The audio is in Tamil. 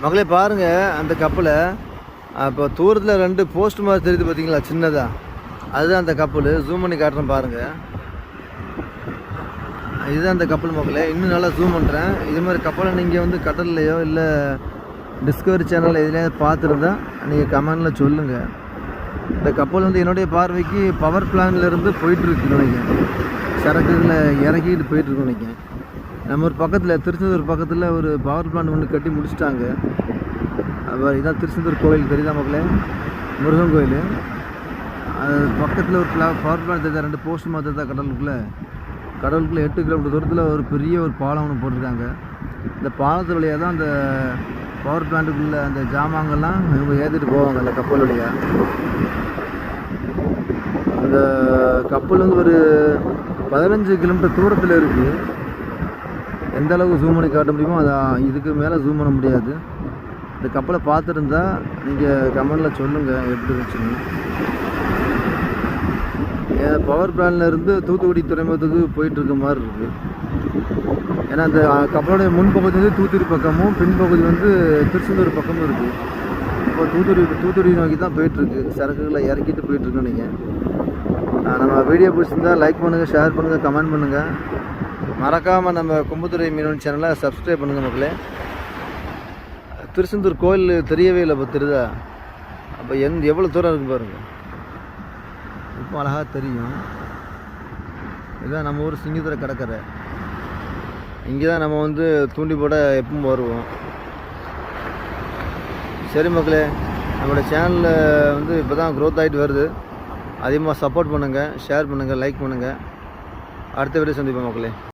மக்களே பாருங்கள் அந்த கப்பலை. இப்போ தூரத்தில் 2 போஸ்ட் மாதிரி தெரியுது பார்த்தீங்களா, சின்னதாக. அதுதான் அந்த கப்பல். ஜூம் பண்ணி காட்டுறேன் பாருங்கள். இதுதான் அந்த கப்பல் மக்களே. இன்னும் நல்லா ஜூம் பண்ணுறேன். இது மாதிரி கப்பலை நீங்கள் வந்து கடல்லையோ இல்லை டிஸ்கவரி சேனலில் எதுலையாவது பார்த்துருந்தா நீங்கள் கமெண்டில் சொல்லுங்கள். இந்த கப்பல் வந்து என்னுடைய பார்வைக்கு பவர் பிளான்லேருந்து போயிட்டுருக்கு நினைக்கிறேன். சரக்குகளை இறக்கிட்டு போயிட்டுருக்கு நினைக்கிறேன். நம்ம ஒரு பக்கத்தில் திருச்செந்தூர் பக்கத்தில் ஒரு பவர் பிளான்ட் ஒன்று கட்டி முடிச்சிட்டாங்க. அப்போ இதான் திருச்செந்தூர் கோயில் தெரியுதா மக்களே, முருகன் கோயில். அது பக்கத்தில் ஒரு பவர் பிளான்ட் தெரியுதா, 2 போஸ்ட் மாதிரி தெரியுதா. கடலுக்குள்ளே 8 கிலோமீட்டர் தூரத்தில் ஒரு பெரிய ஒரு பாலம் ஒன்று போட்டிருக்காங்க. இந்த பாலத்து வழியாக தான் அந்த பவர் பிளான்ட்டுக்குள்ளே அந்த ஜாமாங்கெல்லாம் இவங்க ஏற்றிட்டு போவாங்க அந்த கப்பல் வழியாக. அந்த கப்பல் வந்து ஒரு 15 கிலோமீட்டர் தூரத்தில் இருக்குது. எந்த அளவுக்கு ஜூம் பண்ணி காட்ட முடியுமோ அதை இதுக்கு மேலே ஜூம் பண்ண முடியாது. இந்த கப்பலை பார்த்துருந்தா நீங்கள் கமெண்டில் சொல்லுங்கள் எப்படி இருந்துச்சுன்னு. பவர் பிளான்லேருந்து தூத்துக்குடி துறைமுகத்துக்கு போயிட்டுருக்க மாதிரி இருக்குது. ஏன்னா அந்த கப்பலோடைய முன்பகுதி வந்து தூத்துக்குடி பக்கமும் பின்பகுதி வந்து திருச்செந்தூர் பக்கமும் இருக்குது. இப்போ தூத்துக்குடி நோக்கி தான் போயிட்டுருக்கு. சரக்குகளை இறக்கிட்டு போயிட்டுருக்கோம். நீங்கள் நம்ம வீடியோ பிடிச்சிருந்தா லைக் பண்ணுங்கள், ஷேர் பண்ணுங்கள், கமெண்ட் பண்ணுங்கள். மறக்காமல் நம்ம கும்பத்துறை மீனவன் சேனலை சப்ஸ்கிரைப் பண்ணுங்கள் மக்களே. திருச்செந்தூர் கோயில் தெரியவே இல்லை. இப்போ தெரியுதா? அப்போ எவ்வளோ தூரம் இருக்குது பாருங்கள். இப்போ அழகாக தெரியும். இதுதான் நம்ம ஊர் சிங்கத்துறை கடற்கரை. இங்கே தான் நம்ம வந்து தூண்டி போட எப்பவும் வருவோம். சரி மக்களே, நம்மளோட சேனலில் வந்து இப்போ தான் க்ரோத் ஆகிட்டு வருது. அதிகமாக சப்போர்ட் பண்ணுங்கள், ஷேர் பண்ணுங்கள், லைக் பண்ணுங்கள். அடுத்த வீடியோ சந்திப்போம் மக்களே.